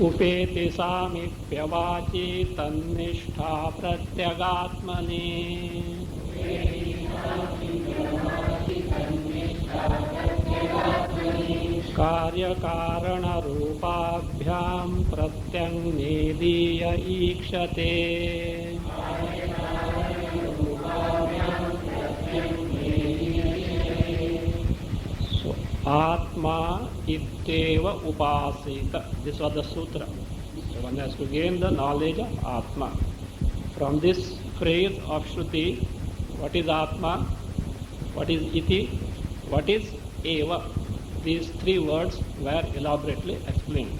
उपेति सामीप्यवाची तन्निष्ठा प्रत्यगात्मनि कार्यकारणरूपाभ्यां प्रत्यङ्नेदीय ईक्षते। Atma ityeva upasita. This was the sutra. So one has to gain the knowledge of Atma. From this phrase of Shruti, what is Atma, what is Iti, what is Eva. These three words were elaborately explained.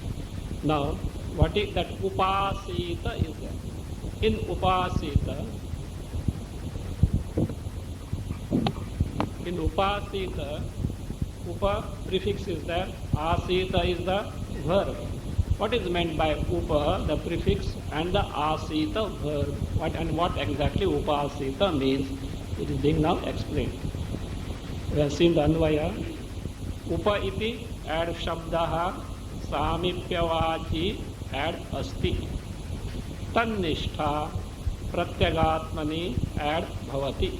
Now, what is that upasita is there? In upasita, upa prefix is there, asita is the verb. What is meant by upa, the prefix, and the asita verb? What exactly upasita means? It is being now explained. We have seen the Anvaya. Upa iti, add shabdaha, samipyavachi, add asti. Tannishtha, pratyagatmani, add bhavati.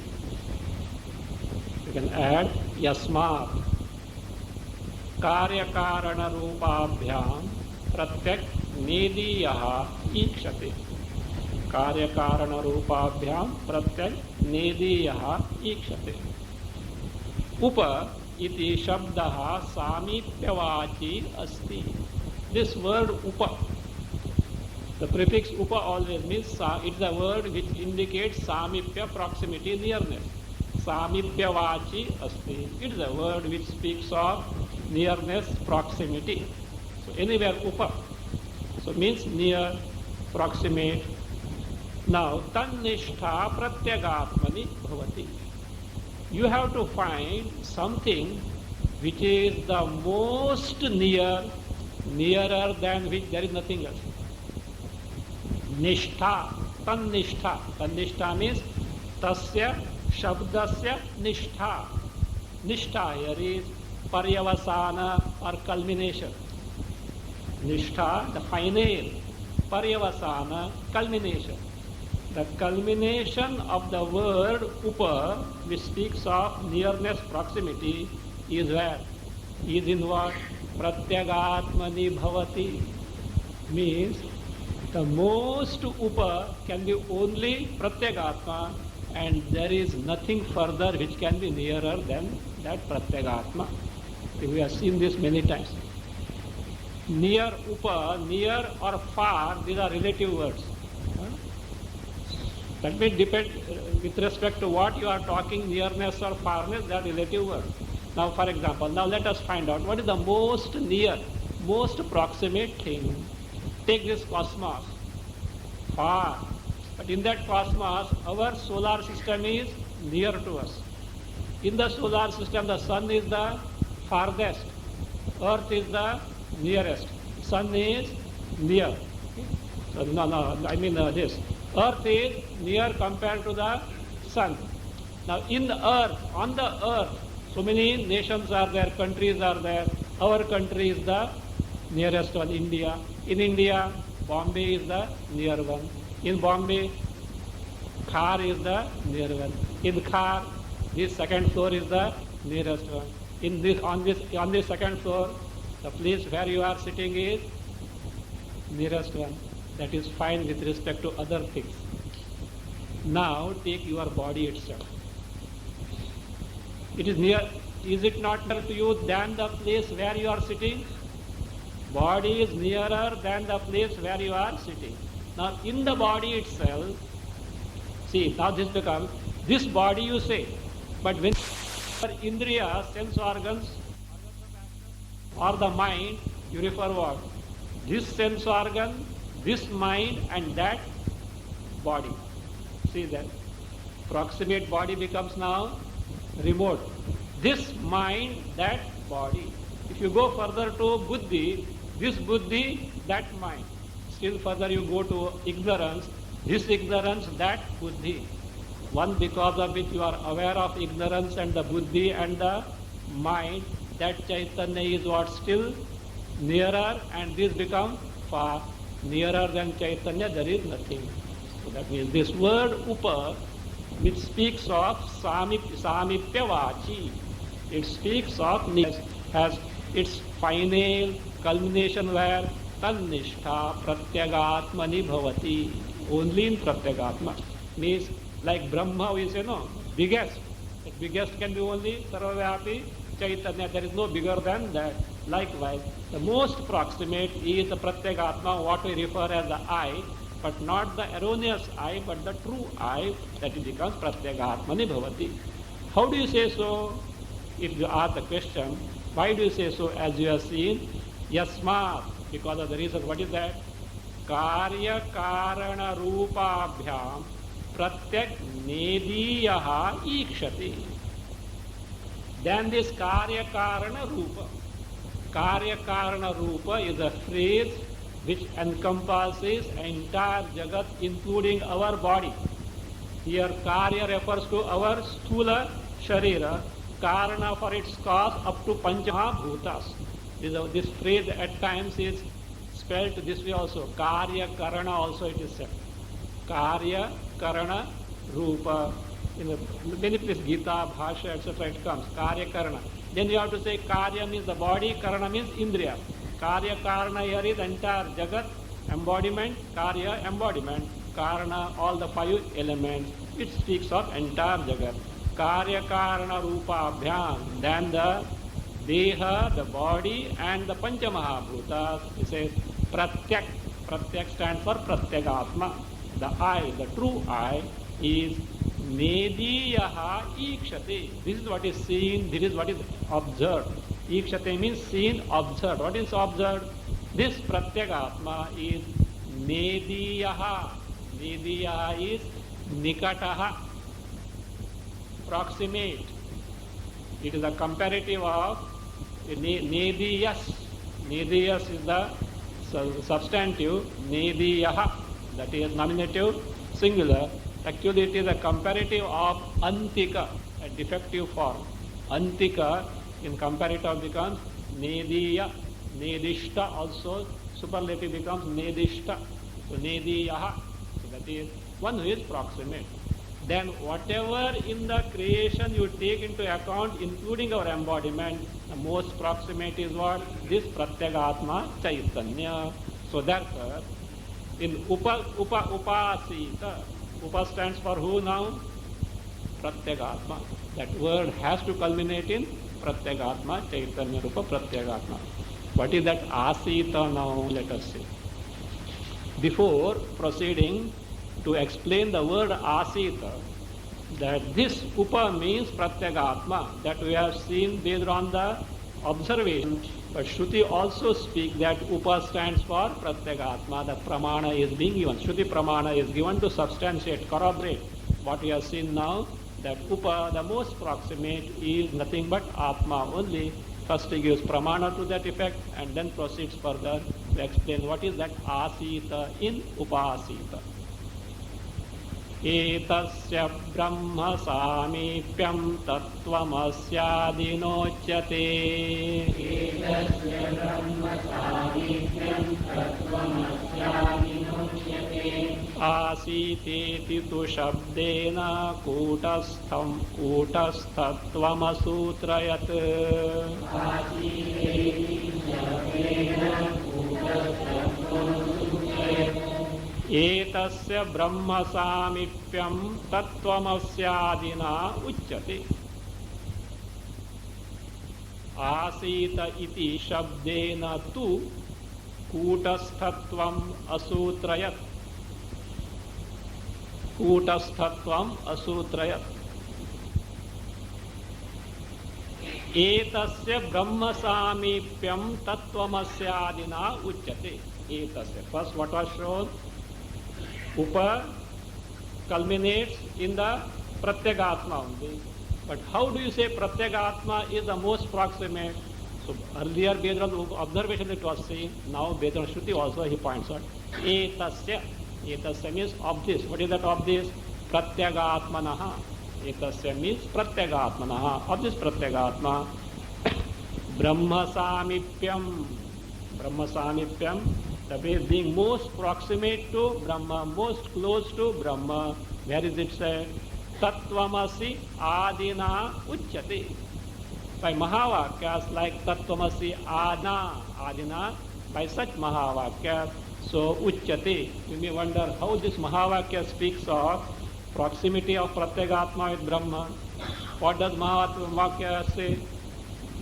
You can add yasmat. Karyakarana rupabhyam pratyak nediyaha ikshate. Karyakarana rupabhyam pratyak nediyaha ikshate. Upa iti shabdaha samipyavachi asti. This word upa, the prefix upa always means it's a word which indicates samipya, proximity, nearness. Samipyavachi asti. It is a word which speaks of nearness, proximity. So anywhere upa, so means near, proximate. Now tannishtha pratyagatmani bhavati. You have to find something which is the most near, nearer than which there is nothing else. Nishtha, tannishtha. Tannishtha means tasya shabdasya nishtha. Nishtha here is paryavasana or culmination. Nishtha, the final. Paryavasana, culmination. The culmination of the word upa, which speaks of nearness, proximity, is where? Is in what? Pratyagatmani bhavati. Means the most upa can be only pratyagatma, and there is nothing further which can be nearer than that pratyagatma. We have seen this many times. Near upa, near or far, these are relative words. That may depend with respect to what you are talking, nearness or farness, they are relative words. Now for example, now let us find out what is the most near, most proximate thing. Take this cosmos, far. But in that cosmos, our solar system is near to us. In the solar system, the sun is the farthest, earth is the nearest, sun is near. So, this. Earth is near compared to the sun. Now in the earth, on the earth, so many nations are there, countries are there. Our country is the nearest one, India. In India, Bombay is the near one. In Bombay, Khar is the near one. In Khar, this second floor is the nearest one. In this, on this second floor, the place where you are sitting is nearest one. That is fine with respect to other things. Now take your body itself. It is near. Is it not near to you than the place where you are sitting? Body is nearer than the place where you are sitting. Now in the body itself, see, now this becomes, this body you say, but when indriya, sense organs, or the mind, you refer what? This sense organ, this mind and that body. See that? Proximate body becomes now remote. This mind, that body. If you go further to buddhi, this buddhi, that mind. Still further you go to ignorance, this ignorance, that buddhi. One because of which you are aware of ignorance and the buddhi and the mind, that Chaitanya is what? Still nearer, and this become far. Nearer than Chaitanya there is nothing. So that means this word upa, which speaks of samipya vachi, it speaks of, has its final culmination where tannishtha pratyagatmani bhavati, only in pratyagatma. Means like Brahma is, biggest. The biggest can be only sarvavyapi Chaitanya. There is no bigger than that. Likewise, the most proximate is the pratyagatma, what we refer as the I, but not the erroneous I, but the true I, that it becomes pratyagatmani bhavati. How do you say so? If you ask the question, why do you say so? As you have seen, yasmat, because of the reason. What is that? Karya karana rupabhyam pratyak nediyaha ikshati. Then this karya karana rupa. Karya karana rupa is a phrase which encompasses entire jagat, including our body. Here karya refers to our sthula sharira, karana for its cause up to panchamahabhutas. This phrase at times is spelled this way also. Karya karana also it is said. Karya karana rupa. In many places, Gita, Bhasha, etc. it comes. Karya karana. Then you have to say karya means the body, karana means indriya. Karya karana here is entire jagat, embodiment, karya embodiment, karana all the 5 elements. It speaks of entire jagat. Karya karana rupa abhyam. Then the deha, the body, and the panchamahabhutas. It says pratyak. Pratyak stands for pratyagatma. The I, the true I, is nediyaha ikshate. This is what is seen, this is what is observed. Ikshate means seen, observed. What is observed? This pratyagatma is nediyaha. Nediyaha is nikataha, proximate. It is a comparative of nediyas. Nediyas is the substantive, nediyaha, that is nominative, singular. Actually, it is a comparative of antika, a defective form. Antika in comparative becomes nediya, nedishta also, superlative becomes nedishta. So nediyaha, so that is one who is proximate. Then whatever in the creation you take into account, including our embodiment, the most proximate is what? This pratyagatma chaitanya. So therefore, in upasita, upa stands for who now? Pratyagatma. That word has to culminate in pratyagatma, chaitanya rupa pratyagatma. What is that asita now? Let us see. Before proceeding to explain the word asita, that this upa means pratyagatma, that we have seen based on the observation. But Shruti also speaks that upa stands for pratyagatma. The pramana is being given. Shruti pramana is given to substantiate, corroborate what we have seen now, that upa, the most proximate, is nothing but atma only. First he gives pramana to that effect and then proceeds further to explain what is that asita in upasita. Etasya brahma samipyam tattvamasyaadinochyate. Etasya brahma samipyam tattvamasyaadinochyate. Asiteti tu shabdena kutastattvamasutrayat. Asiteti shabdena kutastattvamasutrayat. Etasya brahma samipyam tattvamasyaadina uchyate. Asita iti shabdena tu kutastatvam asutrayat. Kutastatvam asutrayat. एतस्य ब्रह्म सामीप्यम तत्वमस्यादिना उच्यते. Etasya. First, what was shown? Upa culminates in the Pratyagatma only. But how do you say Pratyagatma is the most proximate? So earlier based on observation it was seen, now based on Shruti also he points out. Etasya. Etasya means of this. What is that of this? Pratyagatmanaha. Etasya means Pratyagatmanaha. Of this Pratyagatma. Brahma Samipyam. Brahma Samipyam. The way being most proximate to Brahma, most close to Brahma. Where is it said? Tattvamasi Adina Uchyate. By Mahavakyas like Tattvamasi Adina, by such Mahavakyas, so Uchyate. You may wonder how this Mahavakya speaks of proximity of Pratyagatma with Brahma. What does Mahavakya say?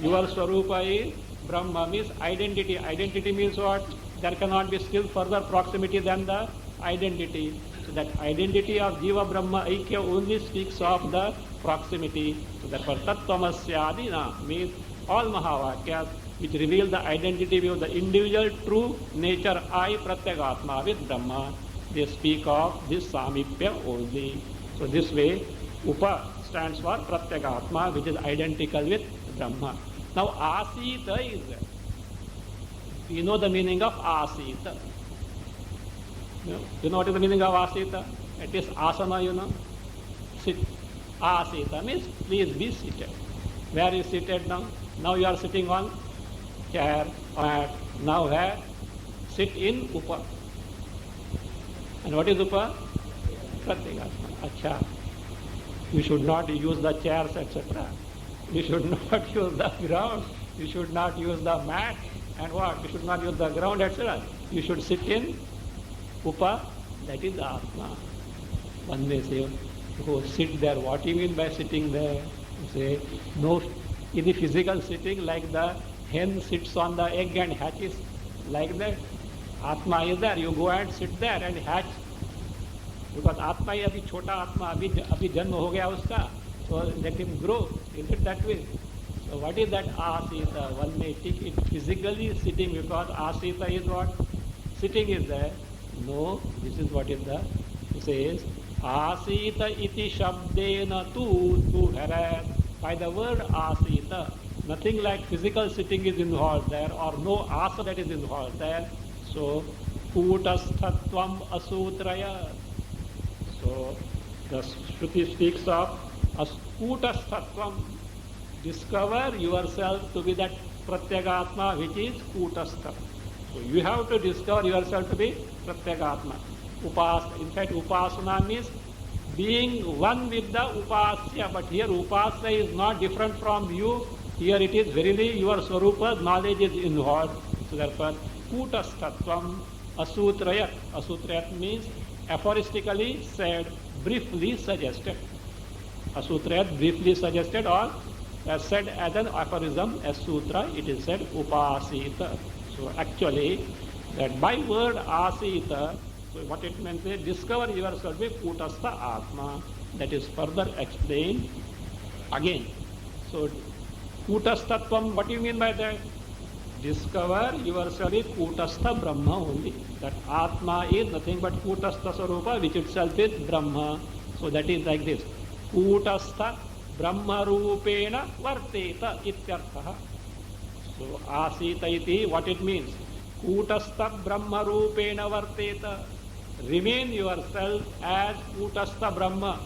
Your Swarupa is Brahma, means identity. Identity means what? There cannot be still further proximity than the identity. So that identity of Jiva Brahma Aikya only speaks of the proximity. So therefore Tattvamasyadina means all Mahavakyas which reveal the identity of the individual true nature I Pratyagatma with Brahma, they speak of this Samipya only. So this way Upa stands for Pratyagatma which is identical with Brahma. Now Asita is there. You know the meaning of Asita. You know what is the meaning of Asita? It is asana, you know. Sit. Asita means please be seated. Where is seated now? Now you are sitting on chair, mat. Now where? Sit in Upa. And what is Upa? Pratyagatma. Acha. You should not use the chairs, etc. You should not use the ground. You should not use the mat. And what? You should not use the ground, etc. You should sit in Upa, that is Atma. One may say, go sit there. What do you mean by sitting there? You say, no, in the physical sitting, like the hen sits on the egg and hatches, like that. Atma is there. You go and sit there and hatch. Because Atma is abhi chota Atma, abhi janma ho gaya uska. So let him grow. Is it that way? So what is that Asita? One may take it physically sitting because Asita is what? Sitting is there. No, this is what is the, it says, Asita iti shabdena tu harat. By the word Asita, nothing like physical sitting is involved there or no asa that is involved there. So, Kutasthatvam asutraya. So, the Shruti speaks of Kutasthatvam. Discover yourself to be that Pratyagatma which is Kutastha. So you have to discover yourself to be Pratyagatma. In fact, Upasana means being one with the Upasya. But here Upasya is not different from you. Here it is verily your Swarupa knowledge is involved. So therefore, Kutasthatvam Asutrayat. Asutrayat means aphoristically said, briefly suggested. Asutrayat briefly suggested or said as an aphorism, as sutra, it is said upasita. So actually, that by word asita, so what it means is discover yourself with kutastha atma. That is further explained again. So kutasthatvam, what do you mean by that? Discover yourself with kutastha Brahma only. That atma is nothing but kutastha sarupa, which itself is Brahma. So that is like this. Kutastha Brahma Rupena Varteta Ityartha. So Asita iti, what it means? Kutastha Brahma Rupena Varteta. Remain yourself as Kutastha Brahma.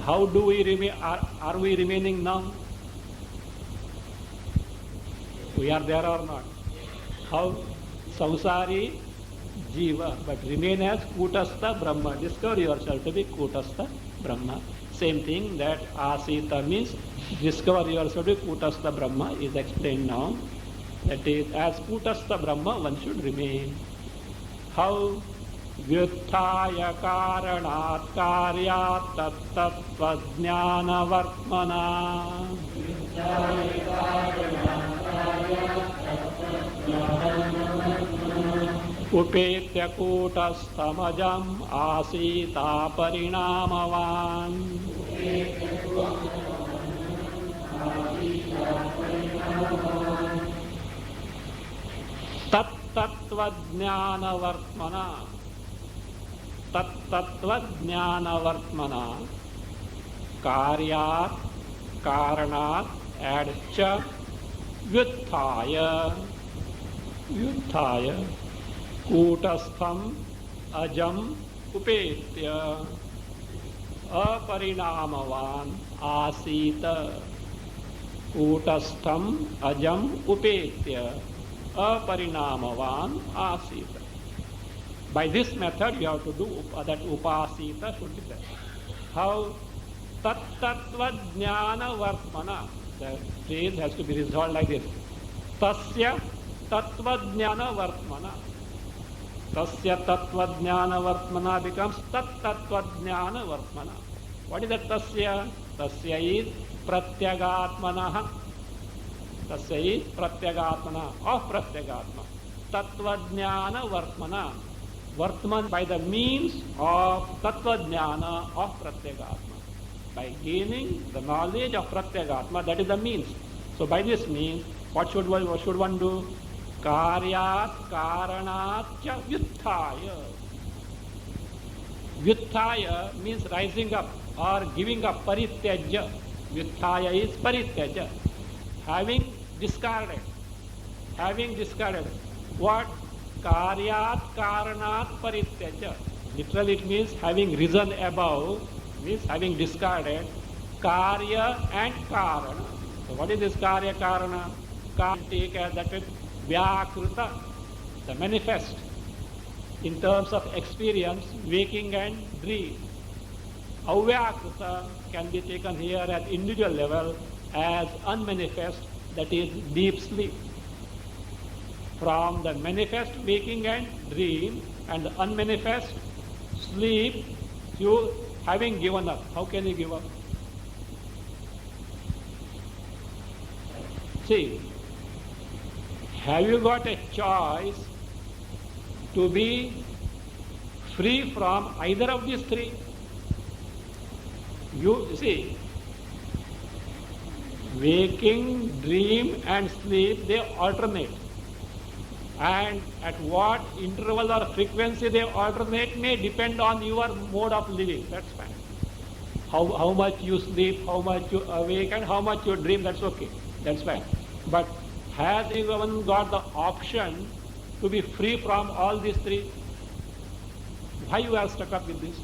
How do we remain? Are we remaining now? We are there or not? How? Samsari Jiva, but remain as Kutastha Brahma. Discover yourself to be Kutastha Brahma. Same thing that Asita means discover yourself to be Kutastha Brahma is explained now. That is, as Kutastha Brahma one should remain. How? Vyuthaya karanat karyat tattva jnana vartmana. Upetya kutastamajam asita parinamavan. Tattvaඥānavartmana. Tattvaඥānavartmana. Karyāt, karanāt, add cha, vyuthāya. Vyuthāya. Kūtastham, ajam, upetya. Aparināmavān, āsīta. Kūtastham, ajam, upetya. Aparināmavān, āsīta. By this method you have to do that upasita should be there. How? Tattvaඥāna vartmana. The phrase has to be resolved like this. Tasya tattvaඥāna vartmana. Tasya tattvaඥāna vartmana becomes tattvaඥāna vartmana. What is that tasya? Tasya is pratyagatmana. Tasya is pratyagatmana, of pratyagatma. Tattvaඥāna vartmana. Vartman by the means of tattvaඥāna of pratyagatma. By gaining the knowledge of pratyagatma, that is the means. So by this means, what should one do? Karyāt karanāt cha vyuthāya. Vyuthāya means rising up or giving up. Parityajya. Vyuthāya is parityajya. Having discarded. Having discarded. What? Karyāt karanāt parityajya. Literally it means having risen above, means having discarded karya and karana. So what is this karya karana? Karya take as that is vyakruta, the manifest in terms of experience, waking and dream. Avyakruta can be taken here at individual level as unmanifest, that is deep sleep. From the manifest waking and dream and the unmanifest sleep, you having given up. How can you give up? See, have you got a choice to be free from either of these three? You see, waking, dream and sleep, they alternate. And at what interval or frequency they alternate may depend on your mode of living. That's fine. How much you sleep, how much you awake, and how much you dream, that's okay. That's fine. But has anyone got the option to be free from all these three? Why you are stuck up with this?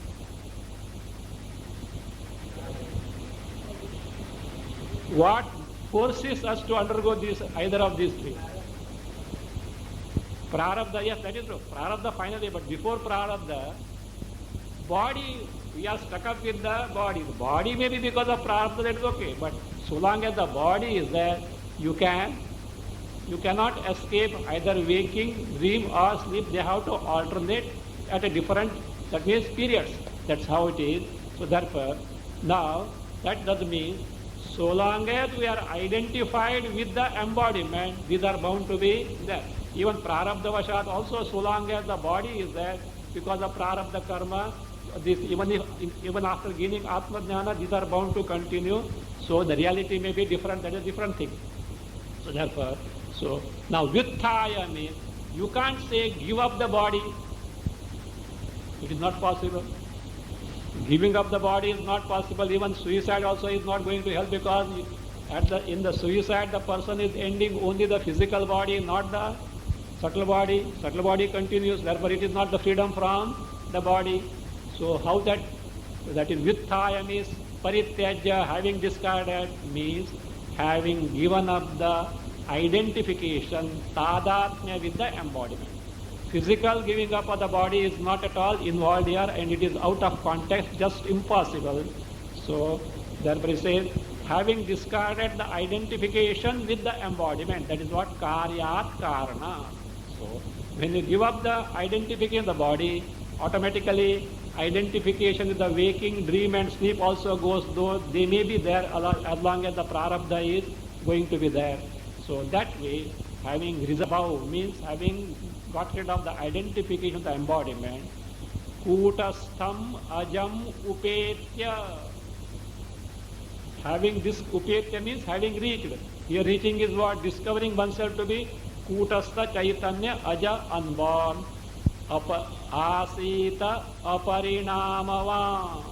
What forces us to undergo either of these three? Prarabdha, yes, that is true. Prarabdha finally, but before Prarabdha, body, we are stuck up with the body. The body may be because of Prarabdha, that is okay. But so long as the body is there, you cannot escape either waking, dream or sleep. They have to alternate at a different, that means periods. That's how it is. So therefore, now, that does mean, so long as we are identified with the embodiment, these are bound to be there. Even prarabdha vashat also, so long as the body is there, because of prarabdha karma, this even after gaining atma jnana, these are bound to continue. So the reality may be different, that is a different thing. So therefore, so now vyuthāya means, you can't say give up the body. It is not possible. Giving up the body is not possible. Even suicide also is not going to help, because in the suicide the person is ending only the physical body, not the subtle body. Subtle body continues, therefore it is not the freedom from the body. So how that is vyuthāya means parityajya, having discarded, means having given up the identification, tadatmya with the embodiment. Physical giving up of the body is not at all involved here, and it is out of context, just impossible. So therefore it says, having discarded the identification with the embodiment, that is what karyāt karana. So when you give up the identification of the body, automatically identification with the waking, dream and sleep also goes, though they may be there as long as the prarabdha is going to be there. So that way, having risen above means having got rid of the identification of the embodiment. Kūtastham ajam upetya. Having this upetya means having reached. Here reaching is what? Discovering oneself to be Kutastha Chaitanya Aja unborn. Asita Aparinamavan.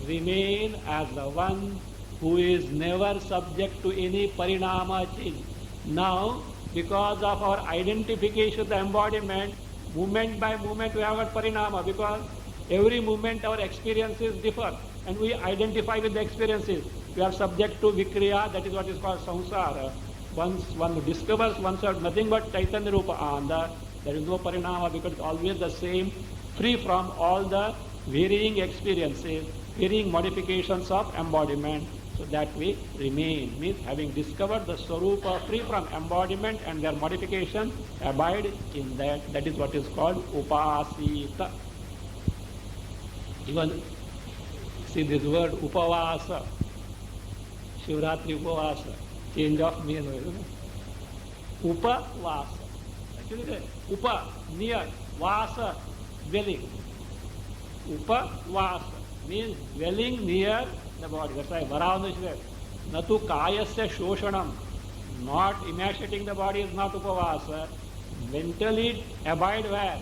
Remain as the one who is never subject to any parinama change. Now, because of our identification with the embodiment, moment by moment we have got parinama, because every moment our experiences differ and we identify with the experiences. We are subject to vikriya, that is what is called samsara. Once one discovers oneself nothing but Chaitanya Rupa Ananda, there is no parinama, because it's always the same, free from all the varying experiences, varying modifications of embodiment. So that we remain, means having discovered the Swarupa free from embodiment and their modification, abide in that. That is what is called upasita. Even see this word upavasa, Shivratri upavasa, change of meaning. Upavasa. Actually, upa, near, vasa, dwelling. Upavasa means dwelling near the body. That's why Varavana said, Natu kayasya shoshanam. Not emaciating the body is not upavasa. Mentally abide where?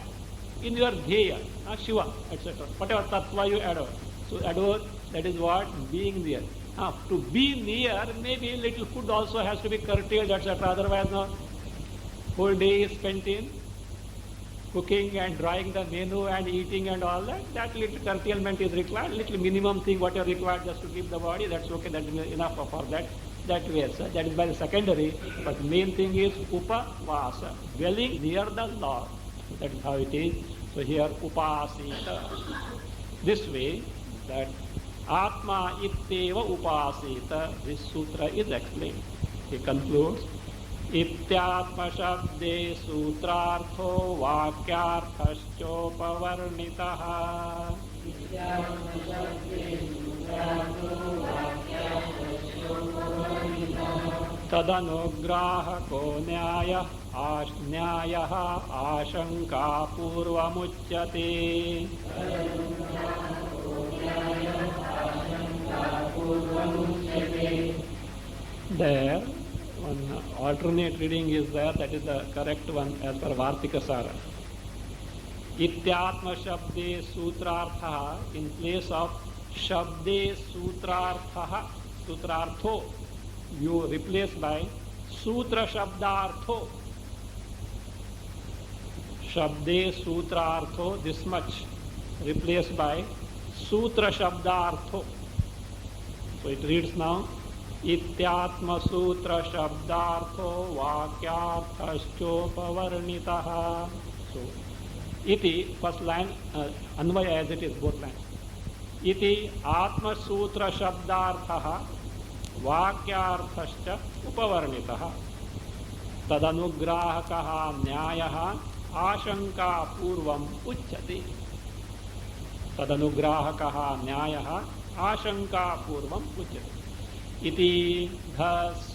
In your dheya, not Shiva, etc. Whatever tattva you adore. So adore, that is what? Being near. To be near, maybe little food also has to be curtailed, etc. Otherwise, no. Whole day is spent in cooking and drawing the menu and eating and all that. That little curtailment is required, little minimum thing what you required just to keep the body, that's okay, that's enough for that. That way, sir. That is very secondary, but main thing is upavasa, dwelling near the Lord. That is how it is. So here upasita. This way, that Atma itteva upasita, this sutra is explained. He concludes, इत्यात्म शब्दे सूत्रार्थो वाक्यार्थश्चोपवर्णितः तदनुग्राहको न्यायः आशंकापूर्वमुच्यते. There one alternate reading is there, that is the correct one as per Vartika Sara. Ityatma Shabde Sutrartha in place of Shabde Sutrartha, Sutrartho, you replace by Sutra Shabdartho. Shabde Sutrartho, this much, replaced by Sutra Shabdartho. So it reads now, Ityatma Sutra Shabdartho Vakyarthaschopavarnitaha. So, iti, first line, Anvaya as it is, both lines. Iti Atma Sutra Shabdarthaha Vakyarthascha Upavarnitaha. Tadanugrahakaha Nyayaha Ashanka Purvam Uchyati. Tadanugrahakaha Nyayaha Ashanka Purvam Uchyati. Iti, thus,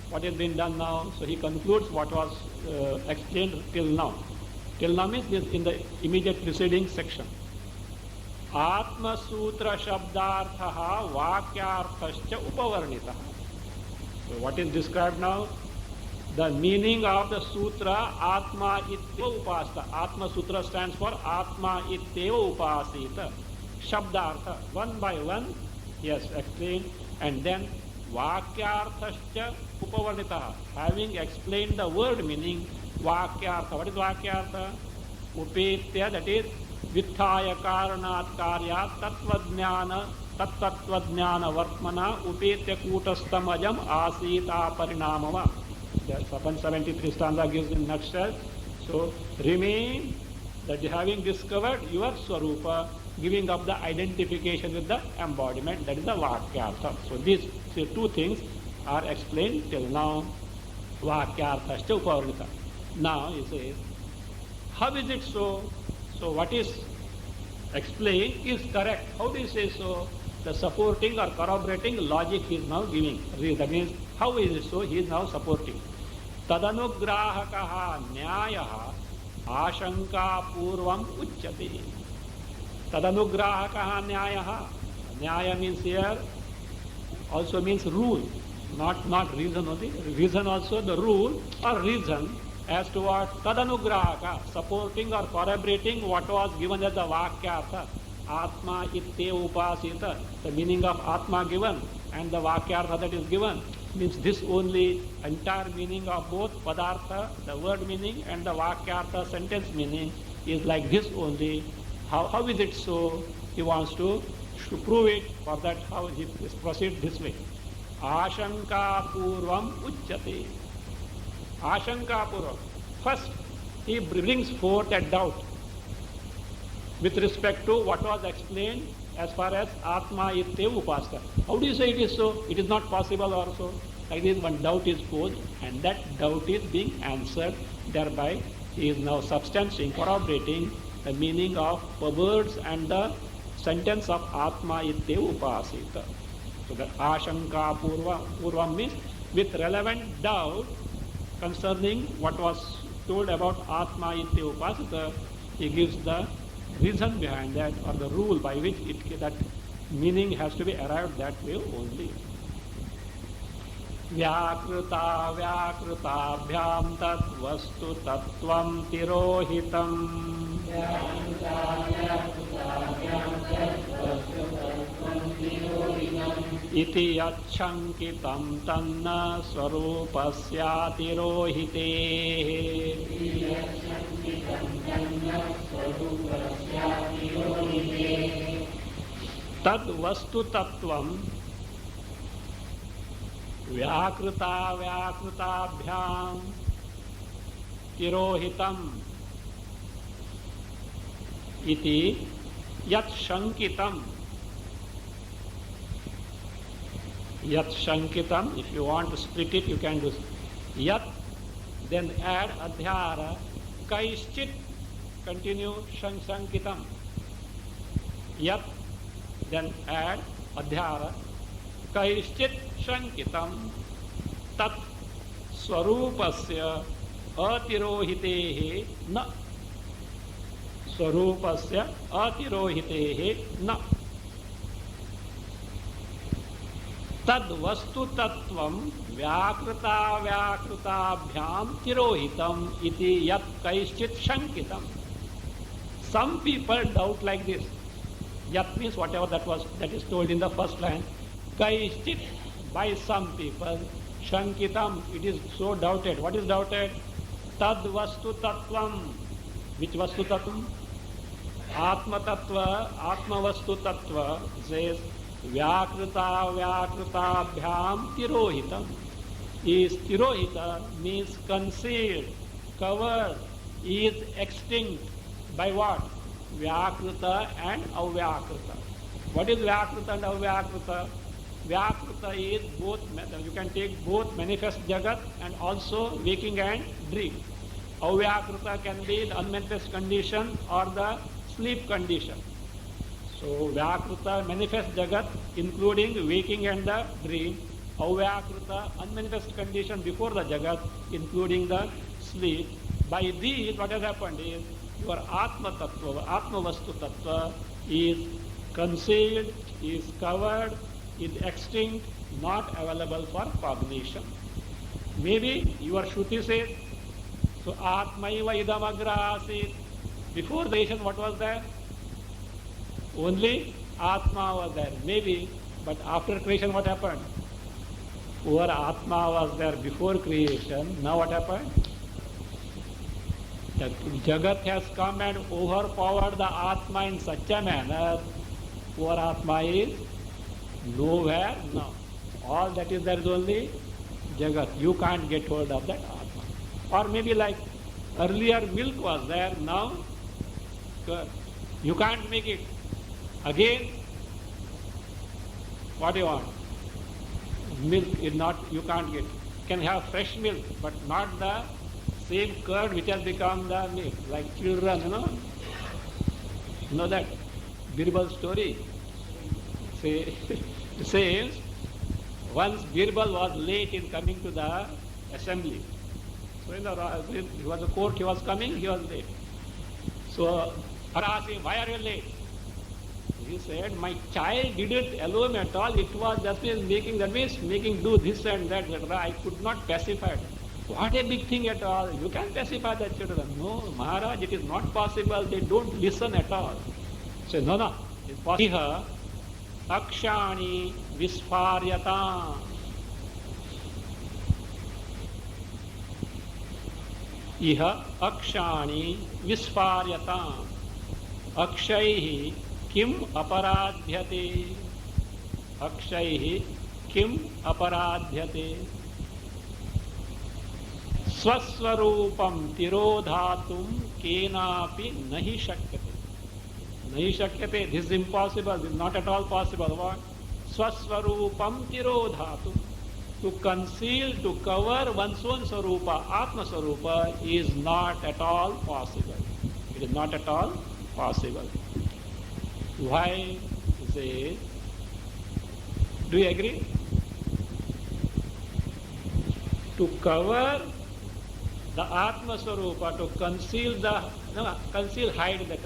what has been done now? So he concludes what was explained till now. Till now means this in the immediate preceding section. Atma Sutra Shabdarthaha Vakyarthascha Upavarnitaha. So what is described now? The meaning of the sutra Atma Itteva Upasita. Atma Sutra stands for Atma Itteva Upasita. Shabdartha, one by one, he has explained. And then Vakyarthascha Upavarnitaha, having explained the word meaning, Vakyartha. What is Vakyartha? Upetya, that is Vithaya Karanat Karyat Tattvajnana Vartmana Upetya Kutastamajam Asita Parinamava. That's 73 stanza gives in a nutshell. So remain, that having discovered your Swarupa, giving up the identification with the embodiment, that is the Vakyartha. So these two things are explained till now. Vakyarthascha Upavarnita. Now he says, how is it so? So what is explained is correct. How do you say so? The supporting or corroborating logic he is now giving. That means, how is it so? He is now supporting. Tadanugrahakaha Nyayaha Ashanka Purvam Uchyati. Tadanugrahakaha Nyayaha. Nyaya means here, also means rule. Not reason only. Reason also the rule or reason as to what tadanugrahaka, supporting or corroborating what was given as the vakyartha. Atma itte upasita, the meaning of Atma given and the vakyartha that is given means this only. Entire meaning of both padartha, the word meaning, and the vakyartha, sentence meaning is like this only. How is it so? He wants to prove it. For that, how he proceeds this way. Ashanka purvam uchyate. Ashanka purvam. First, he brings forth a doubt with respect to what was explained as far as Atma itte upasita. How do you say it is so? It is not possible also. Like this, one doubt is posed, and that doubt is being answered. Thereby, he is now substantiating, corroborating the meaning of the words and the sentence of Atma itte upasita. So the Ashanka purvam means with relevant doubt concerning what was told about Atma itte upasita, he gives the reason behind that or the rule by which that meaning has to be arrived that way only. Vyakrita vyakritabhyam tat vastu tattvam tirohitam. Iti yachankitam tanna swarupasya tirohite. Tad vastu tattvam vyakrita vyakritabhyam tirohitam iti yat shankitam. Yat shankitam, if you want to split it, you can do yat, then add adhyara, kaischit, continue shankitam. Yat, then add adhyara, kaischit shankitam, tat swarupasya atirohitehe na. Swarupasya atirohitehe na. Tad vastu tattvam vyakrita vyakritabhyam tirohitam iti yat kaischit shankitam. Some people doubt like this. Yat means whatever that is told in the first line. Kaischit, by some people. Shankitam, it is so doubted. What is doubted? Tad vastu tattvam. Which vastu tattvam? Atma tattva, Atma vastu tattva says Vyakrita Vyakritabhyam Tirohitam. Is Tirohita means concealed, covered, is extinct by what? Vyakrita and Avyakrita. What is Vyakrita and Avyakrita? Vyakrita is both, you can take both manifest Jagat and also waking and dream. Avyakrita can be the unmanifest condition or the sleep condition. So Vyakrita, manifest Jagat, including waking and the dream. Avyakrita, unmanifest condition before the Jagat, including the sleep. By these, what has happened is, your Atma Tattva, Atma Vastu Tattva is concealed, is covered, is extinct, not available for cognition. Maybe your Shruti says, so Atmaiva idam agra asit. Before the creation, what was there? Only Atma was there, maybe, but after creation, what happened? Poor Atma was there before creation, now what happened? The Jagat has come and overpowered the Atma in such a manner, poor Atma is nowhere now. All that is there is only Jagat. You can't get hold of that Atma. Or maybe like earlier milk was there, now you can't make it. Again, what do you want? Milk is not, you can't get. You can have fresh milk, but not the same curd which has become the milk. Like children, you know that Birbal story? Says, once Birbal was late in coming to the assembly. So he was a court, he was coming, he was late. So, asked him, why are you late? He said, my child didn't allow me at all. It was just making do this and that, etc. I could not pacify it. What a big thing at all. You can pacify the children. No, Maharaj, it is not possible. They don't listen at all. So, no, it's possible. Akshani visparyata. Iha akshani visparyata. Akshaihi kim aparadhyate. Akshaihi kim aparadhyate. Swaswarupam tirodhatum kenapi nahi shakyate. Nahi shakyate. This is impossible. This is not at all possible. What? Swaswarupam tirodhatum. To conceal, to cover one's own sarupa, Atma Sarupa, is not at all possible. It is not at all possible. Why? Say, do you agree? To cover the Atma Sarupa, to conceal hide that.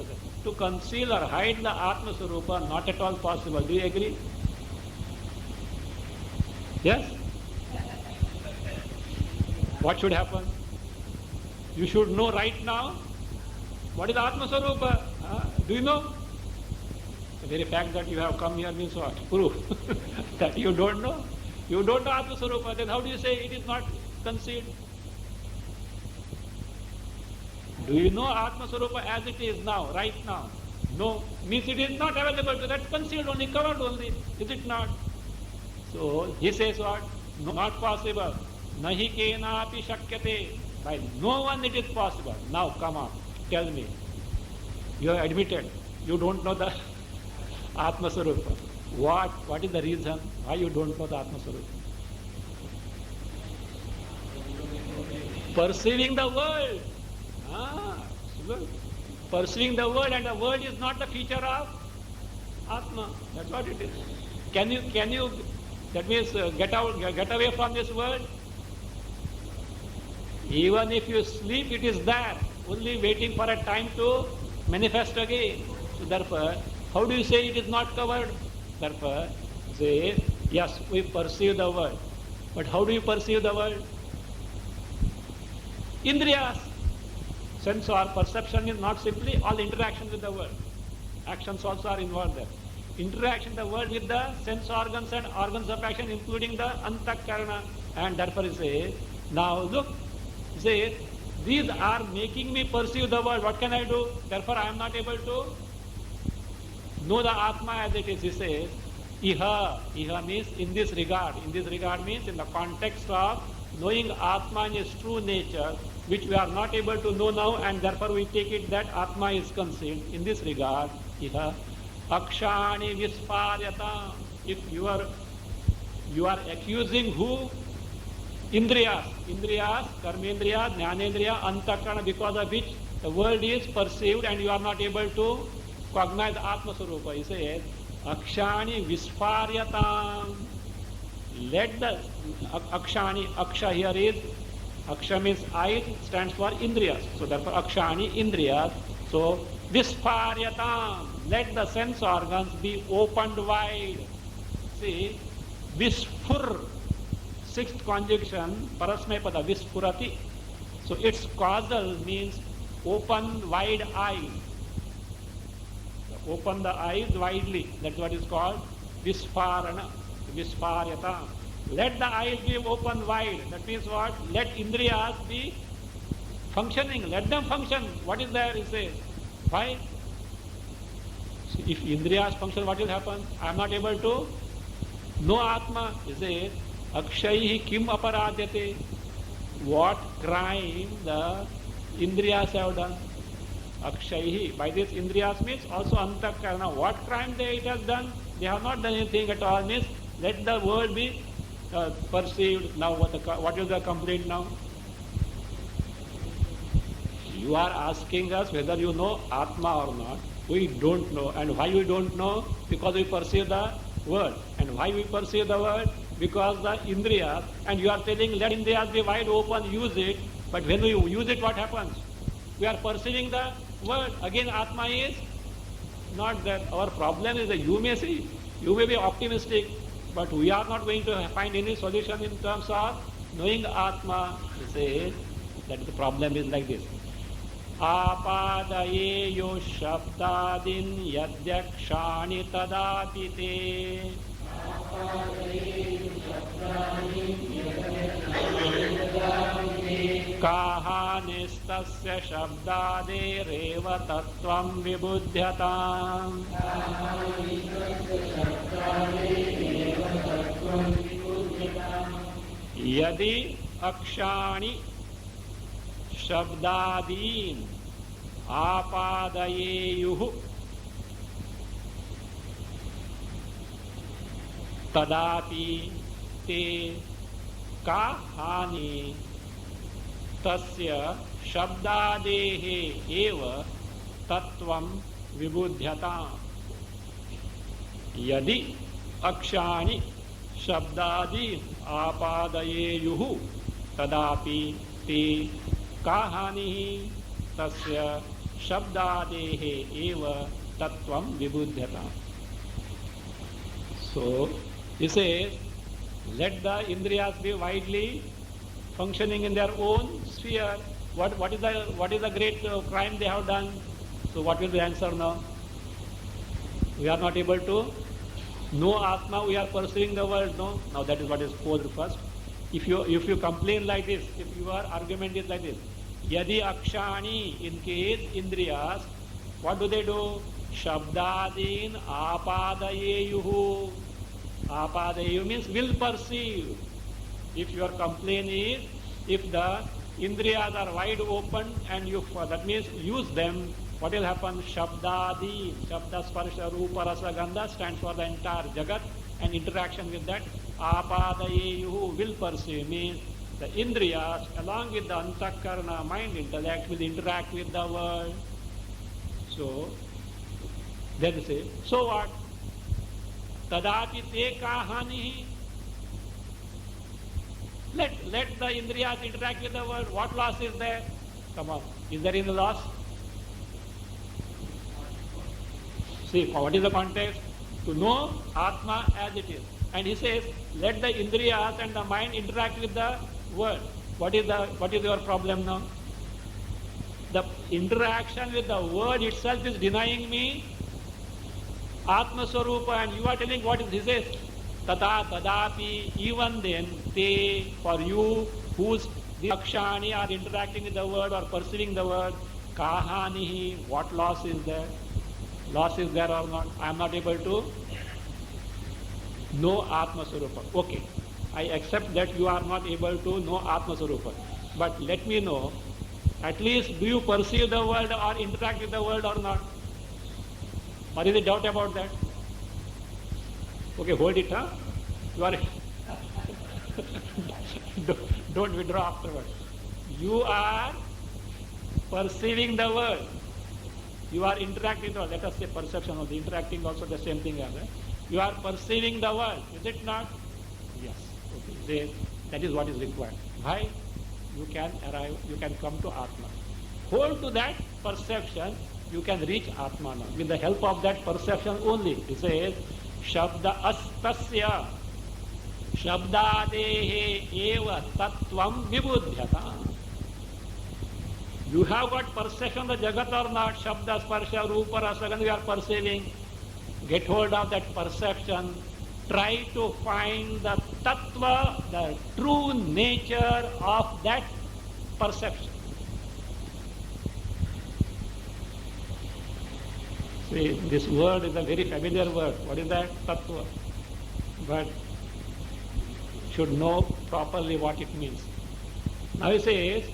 To conceal or hide the Atma Sarupa, not at all possible. Do you agree? Yes? What should happen? You should know right now what is Atma Sarupa. Do you know? The very fact that you have come here means what? Proof that you don't know. You don't know Atma Sarupa. Then how do you say it is not concealed? Do you know Atma Sarupa as it is now, right now? No. Means it is not available. That's concealed only, covered only. Is it not? So he says what? No, not possible. Nahi kenapi shakyate. By no one it is possible. Now come on, tell me. You have admitted you don't know the Atma Sarupa. What is the reason why you don't know the Atma Sarupa? Perceiving the world. Perceiving the world, and the world is not the feature of Atma. That's what it is. Can you that means get away from this world? Even if you sleep, it is there, only waiting for a time to manifest again. So therefore, how do you say it is not covered? Therefore, say, yes, we perceive the world. But how do you perceive the world? Indriyas. Sense or perception is not simply all interaction with the world. Actions also are involved there. Interaction the world with the sense organs and organs of action, including the antakarana. And therefore you say, now look, say, these are making me perceive the world. What can I do? Therefore I am not able to know the Atma as it is. He says, Iha. Iha means in this regard. In this regard means in the context of knowing Atma in its true nature, which we are not able to know now, and therefore we take it that Atma is concealed. In this regard, Iha. Akshani visparyata. If you are accusing who? Indriyas, Karmendriya, Jnanendriya, Antakarana, because of which the world is perceived and you are not able to cognize Atma Sarupa. He says, Akshani visparyata. Let the Akshani, Aksha here is, Aksha means eyes, stands for Indriyas. So therefore Akshani, Indriyas. So visparyata. Let the sense organs be opened wide. See, vispur. Sixth conjunction, parasmaipada, vispurati. So its causal means open wide eyes. Open the eyes widely. That's what is called visparana, visparyata. Let the eyes be open wide. That means what? Let indriyas be functioning. Let them function. What is there? He says. Why? So if indriyas function, what will happen? I am not able to know Atma. He says, Akshaihi kim aparadhyate. What crime the Indriyas have done? Akshaihi. By this Indriyas means also Antakarana. What crime it has done? They have not done anything at all. Means let the world be perceived. Now what is the complaint now? You are asking us whether you know Atma or not. We don't know. And why we don't know? Because we perceive the world. And why we perceive the world? Because the Indriyas, and you are telling let Indriyas be wide open, use it. But when we use it, what happens? We are perceiving the world. Again, Atma is not that. Our problem is that you may see, you may be optimistic, but we are not going to find any solution in terms of knowing Atma. He says that the problem is like this. Apadayeyo shabdadin yadyakshani tadapi te. Kahanistasya shabdade reva tattvam vibudhyatam. Yadi akshani shabdadin apadayeyuhu tadapi te kahani tasya shabdadehe eva tattvam vibudhyatam. Yadi akshani shabdadi apadayeyuhu tadapi te kahani tasya shabdadehe eva tattvam vibudhyatam. So, he says, let the indriyas be widely functioning in their own sphere. What is the great crime they have done? So what will the answer now? We are not able to know Atma, we are pursuing the world, no? Now that is what is posed first. If you complain like this, if your argument is like this, Yadi akshani, in case indriyas, what do? Shabdadin apadayeyuhu. Apadayeyu means will perceive. If your complaint is, if the indriyas are wide open and you, that means use them, what will happen? Shabdadi, Shabda, Sparsha, Rupa, Rasa, Gandha stands for the entire Jagat and interaction with that. Apadayeyu will perceive means the indriyas along with the antakarana, mind, intellect will interact with the world. So, then they say, so what? Tadapi te kahani. Let the indriyas interact with the world. What loss is there? Come on. Is there any loss? See, what is the context? To know Atma as it is. And he says, let the indriyas and the mind interact with the world. What is your problem now? The interaction with the world itself is denying me Atma Swarupa, and you are telling what is, he says, Tata Tadapi, even then, they, for you, whose the akshani are interacting with the word or perceiving the word, kahanihi, what loss is there? Loss is there or not? I am not able to know Atma Swarupa. Okay, I accept that you are not able to know Atma Swarupa. But let me know, at least do you perceive the world or interact with the world or not? Or is there doubt about that? Okay, hold it, huh? You are don't withdraw afterwards. You are perceiving the world. You are interacting with the world. Let us say perception of the interacting also the same thing as that. You are perceiving the world, is it not? Yes. Okay. That is what is required. Why? You can arrive, you can come to Atma. Hold to that perception, you can reach Atma now. With the help of that perception only. It says, Shabda astasya Shabdadehe eva tattvam vibudhyata. You have got perception of the Jagat or not? Shabda, Sparsha, Rupa, Rasa, Gandha, you are perceiving. Get hold of that perception. Try to find the tattva, the true nature of that perception. See, this word is a very familiar word. What is that? Tattva. But should know properly what it means. Now he says,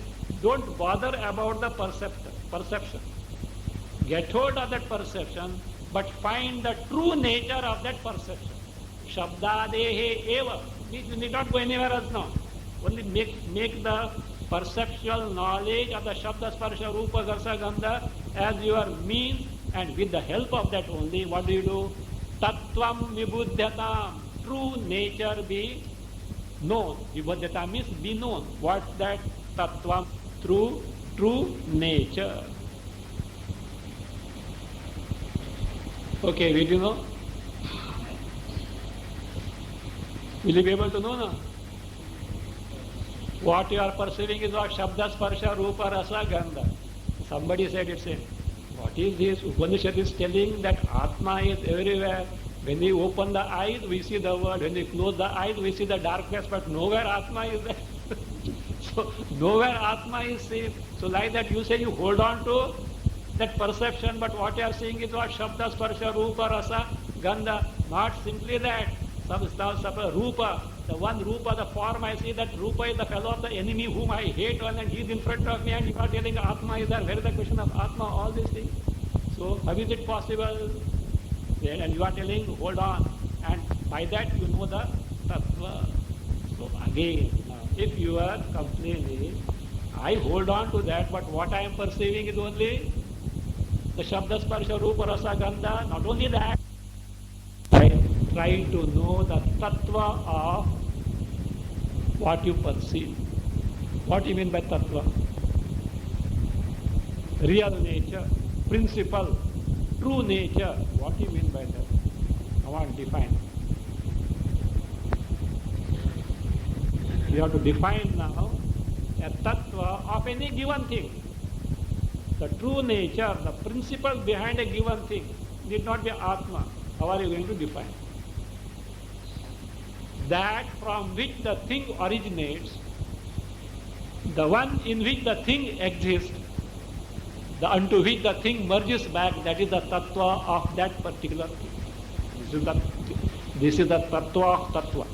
don't bother about the perception. Get hold of that perception, but find the true nature of that perception. Shabdadehe eva. You need not go anywhere else now. Only make the perceptual knowledge of the Shabda, Sparsha, Rupa, Rasa, Gandha as your means, and with the help of that only, what do? Tattvam vibudhyatam. True nature be known. Vibudhyatam means be known. What's that? Tattvam. True nature. Okay, will you know? Will you be able to know now? What you are perceiving is what? Shabda, Sparsha, Rupa, Rasa, Gandha. Somebody said it's a, what is this? Upanishad is telling that Atma is everywhere. When we open the eyes, we see the world. When we close the eyes, we see the darkness, but nowhere Atma is there. So, nowhere Atma is seen. So, like that, you say you hold on to that perception, but what you are seeing is what? Shabda, Sparsha, Rupa, Rasa, Gandha. Not simply that. Rupa, the one Rupa, the form I see, that Rupa is the fellow of the enemy whom I hate, and he is in front of me, and you are telling Atma is there. Where is the question of Atma? All these things. So, how is it possible? And you are telling, hold on. And by that you know the Tattva. So, again, if you are complaining, I hold on to that, but what I am perceiving is only the Shabda, Sparsha, Rupa, Rasa, Gandha. Not only that, I try to know the Tattva of what you perceive. What do you mean by Tattva? Real nature, principle, true nature. What do you mean by that? I want to define. We have to define now a Tattva of any given thing. The true nature, the principle behind a given thing need not be Atma. How are you going to define? That from which the thing originates, the one in which the thing exists, the unto which the thing merges back, that is the Tattva of that particular thing. This is the Tattva of Tattva.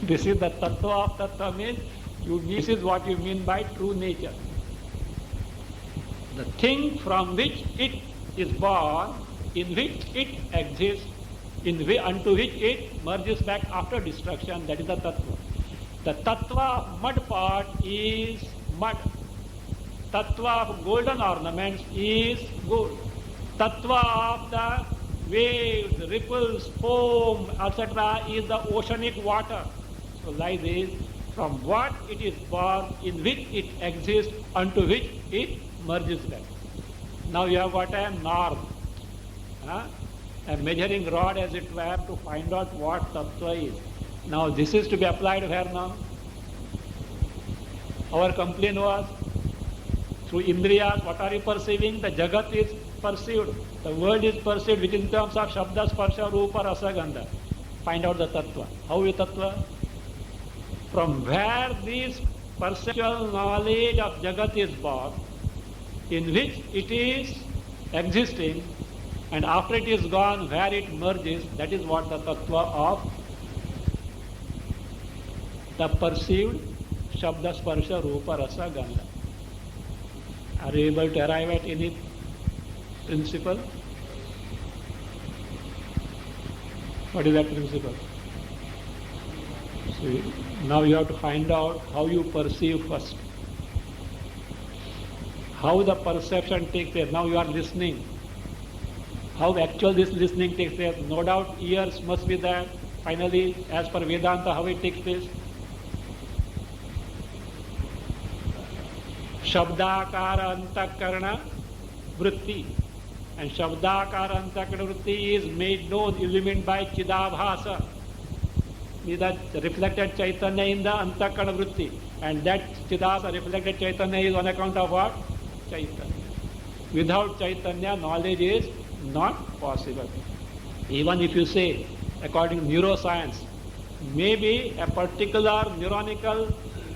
This is the Tattva of Tattva means, this is what you mean by true nature. The thing from which it is born, in which it exists, unto which it merges back after destruction, that is the Tattva. The Tattva of mud pot is mud. Tattva of golden ornaments is gold. Tattva of the waves, ripples, foam, etc. is the oceanic water. So like this, from what it is born, in which it exists, unto which it merges back. Now you have got a norm, a measuring rod as it were, to find out what Tattva is. Now this is to be applied where now? Our complaint was, through Indriyas, what are you perceiving? The Jagat is perceived. The world is perceived, which in terms of Shabda, Sparsha, Rupa, Rasa, Gandha. Find out the Tattva. How is Tattva? From where this perceptual knowledge of Jagat is born, in which it is existing, and after it is gone, where it merges, that is what the Tattva of the perceived Shabda, Sparsha, Rupa, Rasa, Gandha. Are you able to arrive at any principle? What is that principle? See, now you have to find out how you perceive first. How the perception takes place. Now you are listening. How actual this listening takes place. No doubt ears must be there. Finally, as per Vedanta, how it takes place. Shabdakara antakarana vritti. And Shabdakara antakarana vritti is made known, illumined by Chidabhasa. The reflected Chaitanya in the antakarana vritti. And that Chidabhasa reflected Chaitanya is on account of what? Chaitanya. Without Chaitanya, knowledge is not possible. Even if you say, according to neuroscience, maybe a particular neuronical,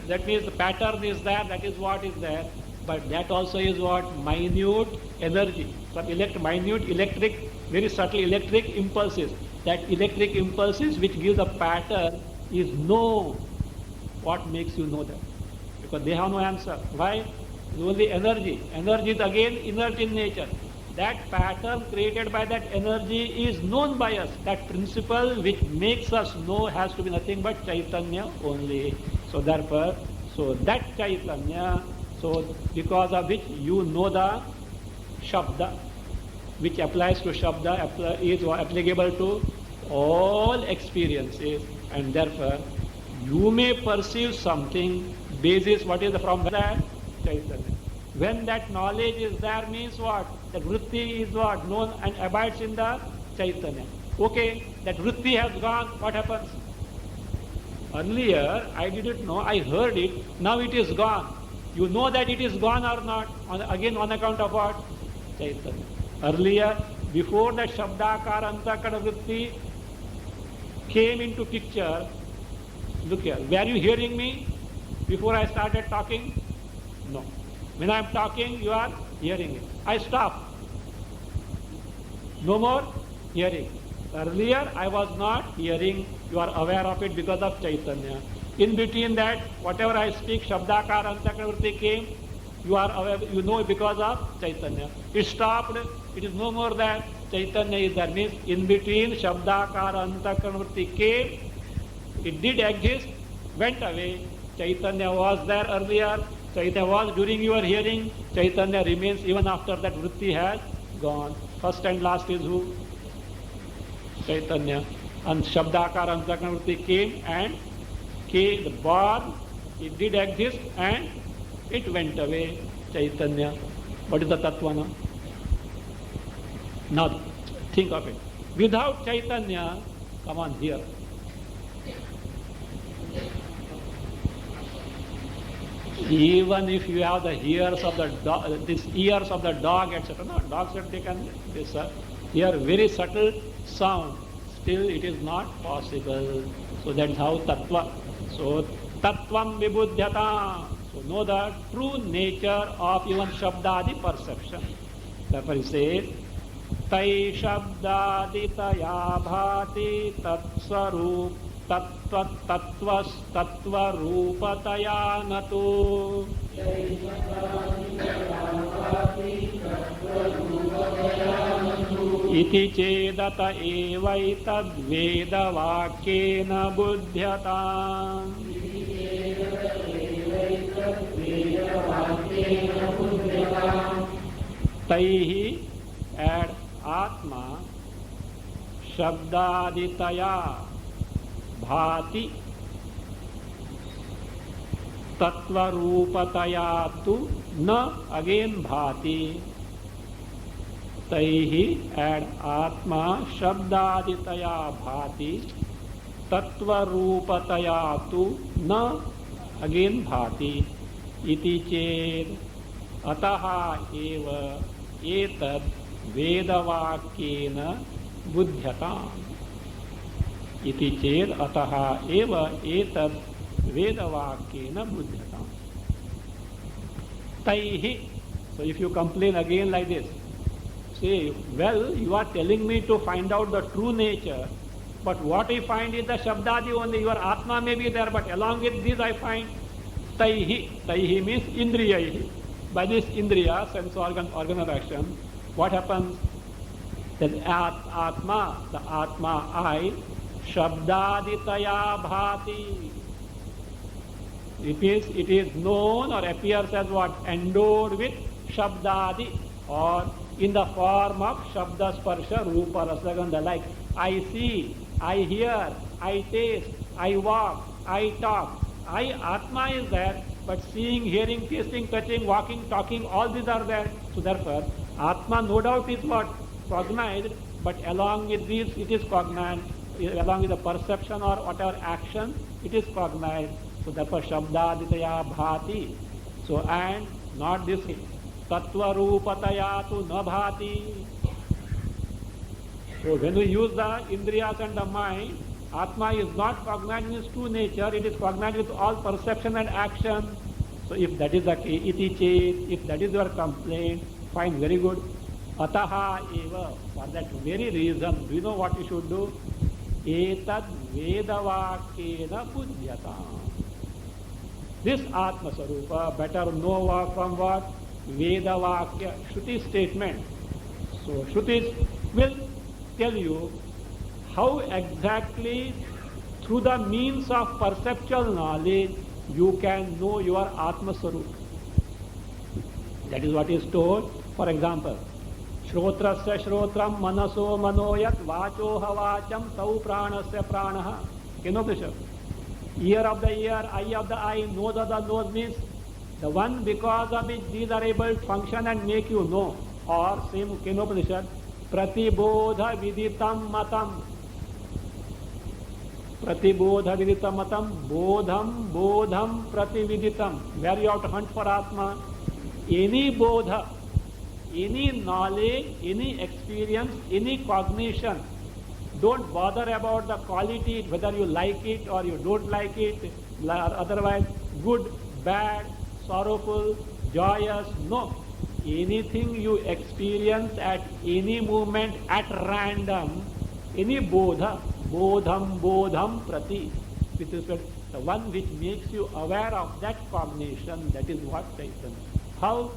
that means the pattern is there, that is what is there, but that also is what? Minute energy. Some minute electric, very subtle electric impulses. That electric impulses which give the pattern is known. What makes you know that? Because they have no answer. Why? It's only energy. Energy is again inert in nature. That pattern created by that energy is known by us. That principle which makes us know has to be nothing but Chaitanya only. So therefore, so that Chaitanya, so because of which you know the Shabda, which applies to Shabda, is applicable to all experiences, and therefore you may perceive something basis what is from that Chaitanya. When that knowledge is there means what? That vritti is what? Known and abides in the Chaitanya. Okay, that vritti has gone, what happens? Earlier, I didn't know, I heard it, now it is gone. You know that it is gone or not? Again, on account of what? Chaitanya. Earlier, before that Shabdakara Antakara vritti came into picture, look here, were you hearing me before I started talking? No. When I am talking, you are hearing it. I stop. No more hearing. Earlier, I was not hearing. You are aware of it because of Chaitanya. In between that, whatever I speak, Shabdakara Antakravritti came, you are aware, you know because of Chaitanya. It stopped. It is no more that Chaitanya is there. Means in between Shabdakara Antakravritti came, it did exist, went away. Chaitanya was there earlier. Chaitanya was during your hearing. Chaitanya remains even after that vritti has gone. First and last is who? Chaitanya. And Shabdakara Antakravritti came and came, born, it did exist and it went away. Chaitanya. What is the tattva now? Now think of it. Without Chaitanya, come on here. Even if you have the ears of the dog, these ears of the dog, etc. No, dogs have taken this hear very subtle sound. Still, it is not possible. So that is how tattva. So tattvam vibudhyata. So know the true nature of even shabdadi perception. Therefore he says, Tai shabdadi taya bhati tatsvarup tattva rupataya natu. Iti chedata evaitad veda vakyena buddhyata. Taihi, add atma, shabdaditaya bhati tattvarupataya tu na, again bhati. Taihi, add atma, shabdaditaya bhati tattvarupataya tu na, again bhati. Iti ched ataha eva etad vedavakyena buddhyatam. Iti ched ataha eva etad vedavakyena buddhyatam. Taihi. So if you complain again like this, say, well, you are telling me to find out the true nature, but what I find is the Shabdadi only. Your Atma may be there, but along with this I find Taihi. Taihi means Indriyahi. By this Indriya, sense organ of action, what happens? That Atma, the Atma, I, Shabdaditaya bhati. It means it is known or appears as what? Endowed with Shabdadi, or in the form of Shabda Sparsha, Rupa, Rasa, Gandha, like I see, I hear, I taste, I walk, I talk. I, Atma is there, but seeing, hearing, tasting, touching, walking, talking, all these are there. So therefore, Atma no doubt is what? Cognized, but along with this it is cognized, along with the perception or whatever action, it is cognized. So therefore, Shabdaditaya bhati. So and not this Tattva rupataya tu na bhati. So when we use the Indriyas and the mind, Atma is not cognized in its true nature, it is cognized with all perception and action. So if that is the iti chet, if that is your complaint, fine, very good. Ataha eva, for that very reason, do you know what you should do? Etad vedavakyena buddhyata. This Atma Sarupa, better know from what? Vedavakya, Shruti statement. So Shrutis will tell you how exactly through the means of perceptual knowledge you can know your Atma Sarupa. That is what is told. For example, Shrotrasya Shrotram Manaso Manoyat Vacho Havacham Tau Pranasya Pranaha. Ear of the ear, eye of the eye, nose of the nose means The one because of which these are able to function and make you know. Or same Kenopanishad, Pratibodha Viditam Matam. Pratibodha Viditam Matam, Bodham, Bodham, Pratividitam. Where you have to hunt for Atma. Any Bodha, any knowledge, any experience, any cognition. Don't bother about the quality, whether you like it or you don't like it, otherwise good, bad, sorrowful, joyous, no. Anything you experience at any moment at random, any bodha, bodham, bodham prati, with respect, the one which makes you aware of that cognition, that is what Chaitanya. How?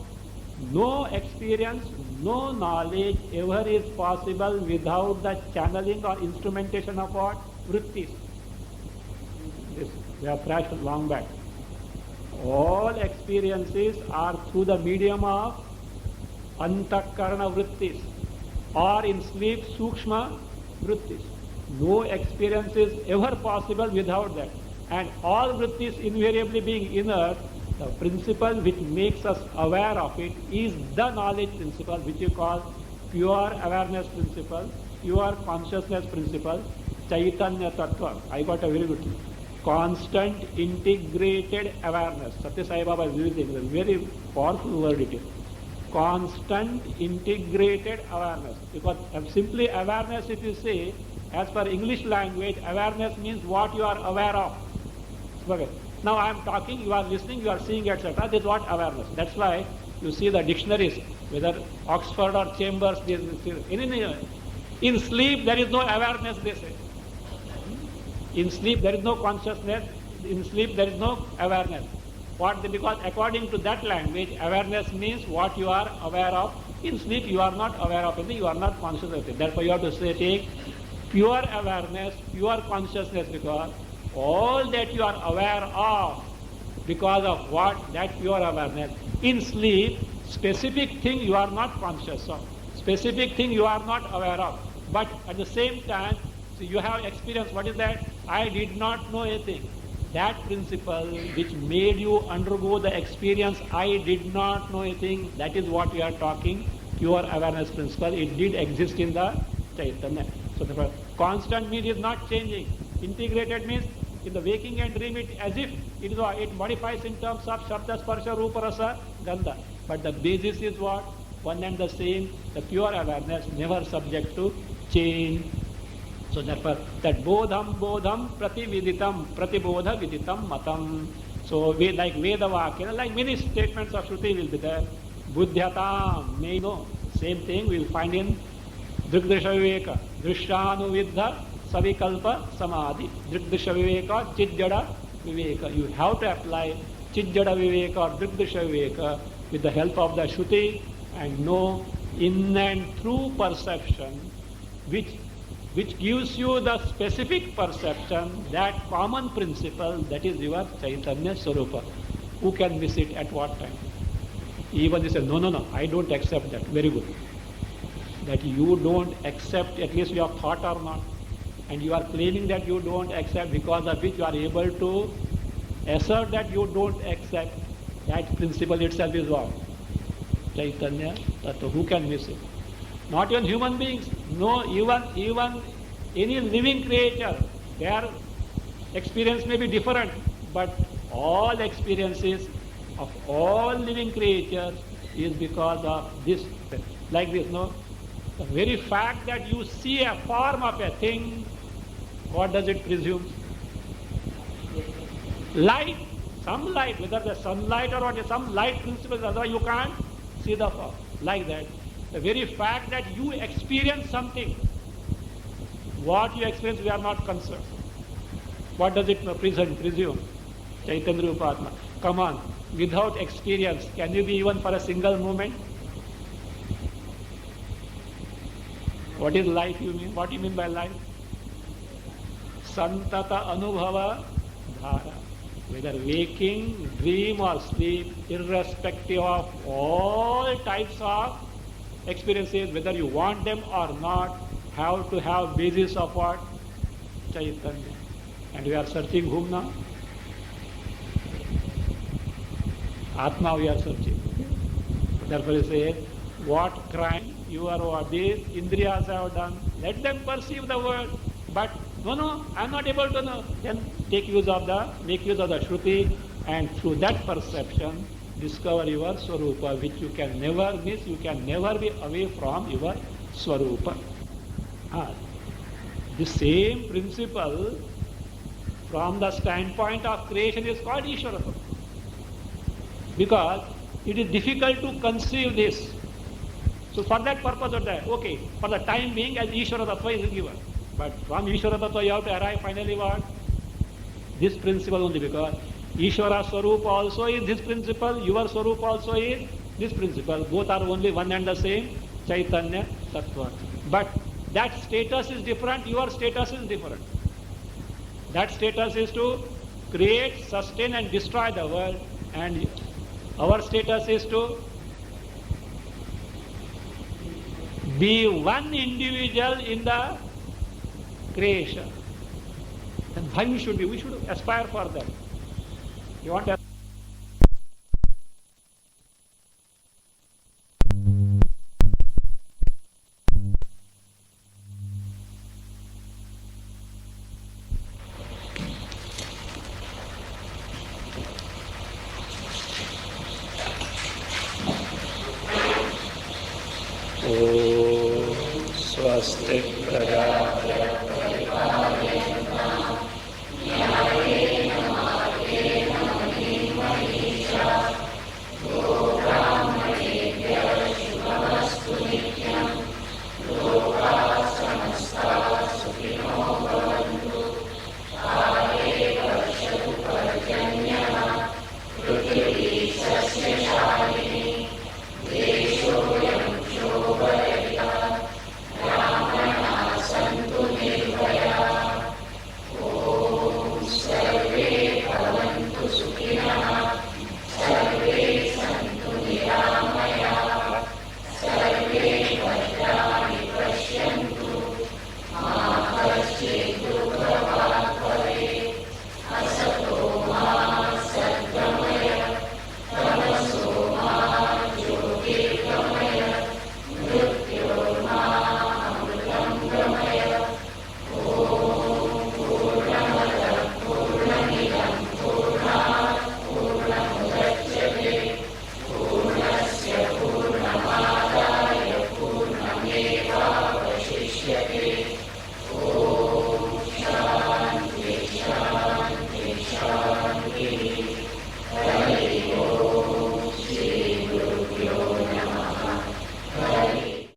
No experience, no knowledge ever is possible without the channeling or instrumentation of what? Vrittis. This we have thrashed long back. All experiences are through the medium of antakarana vrittis, or in sleep sukshma vrittis. No experience is ever possible without that. And all vrittis invariably being inert, the principle which makes us aware of it is the knowledge principle, which you call pure awareness principle, pure consciousness principle, Chaitanya Tattva. I got a very good thing. Constant integrated awareness. Satya Sai Baba is using a very powerful word it is. Constant integrated awareness. Because simply awareness, if you say, as per English language, awareness means what you are aware of. Okay. Now I am talking, you are listening, you are seeing, etc. This is what awareness. That's why you see the dictionaries, whether Oxford or Chambers, in sleep there is no awareness, they say. In sleep there is no consciousness, in sleep there is no awareness. Because according to that language, awareness means what you are aware of. In sleep you are not aware of anything, you are not conscious of it. Therefore you have to say, take pure awareness, pure consciousness, because all that you are aware of, because of what? That pure awareness. In sleep, specific thing you are not conscious of. Specific thing you are not aware of. But at the same time, so you have experience. What is that? I did not know anything. That principle which made you undergo the experience, I did not know anything, that is what we are talking, pure awareness principle. It did exist in the Chaitanya. So the constant means is not changing. Integrated means in the waking and dream, it as if it modifies in terms of Shabda, Sparsha, Rupa, Rasa, Gandha. But the basis is what? One and the same, the pure awareness, never subject to change. So therefore, that bodham, bodham, pratividitam, pratibodha viditam matam. So we, like Veda Vakya, like many statements of Shruti will be there. Buddhyatam, may know. Same thing we will find in Drigdrisha Viveka, Drishyanuvidha, Savikalpa Samadhi, Drigdrisha Viveka, Chidjada Viveka. You have to apply Chidjada Viveka or Drigdrisha Viveka with the help of the Shruti and know in and through perception, which gives you the specific perception, that common principle, that is your Chaitanya Swarupa. Who can miss it at what time? Even they say, no, I don't accept that. Very good. That you don't accept, at least you have thought or not. And you are claiming that you don't accept, because of which you are able to assert that you don't accept. That principle itself is what? Chaitanya Tattva. Who can miss it? Not even human beings. No, even any living creature, their experience may be different, but all experiences of all living creatures is because of this. Like this, no? The very fact that you see a form of a thing, what does it presume? Light, some light, whether the sunlight or what, some light principle, otherwise you can't see the form. Like that. The very fact that you experience something, what you experience, we are not concerned. What does it presume? Chaitanya Rupatma. Come on, without experience, can you be even for a single moment? What is life you mean? What do you mean by life? Santata Anubhava Dhara. Whether waking, dream or sleep, irrespective of all types of experiences, whether you want them or not, have to have basis of what? Chaitanya. And we are searching whom now? Atma we are searching. Therefore he says, what crime your what these Indriyas have done, let them perceive the world. But no, I am not able to know. Then make use of the Shruti, and through that perception discover your Swarupa, which you can never miss, you can never be away from your Swarupa. The same principle from the standpoint of creation is called Ishvara. Because it is difficult to conceive this. So for that purpose of that, okay, for the time being as Ishvara Tattva is given. But from Ishvara Tattva you have to arrive finally what? This principle only, because Ishvara Swarupa also is this principle, your Swarupa also is this principle. Both are only one and the same, Chaitanya Tattva. But that status is different, your status is different. That status is to create, sustain and destroy the world, and our status is to be one individual in the creation. Then why we should aspire for that. You want to स्वस्ति प्रजापतिः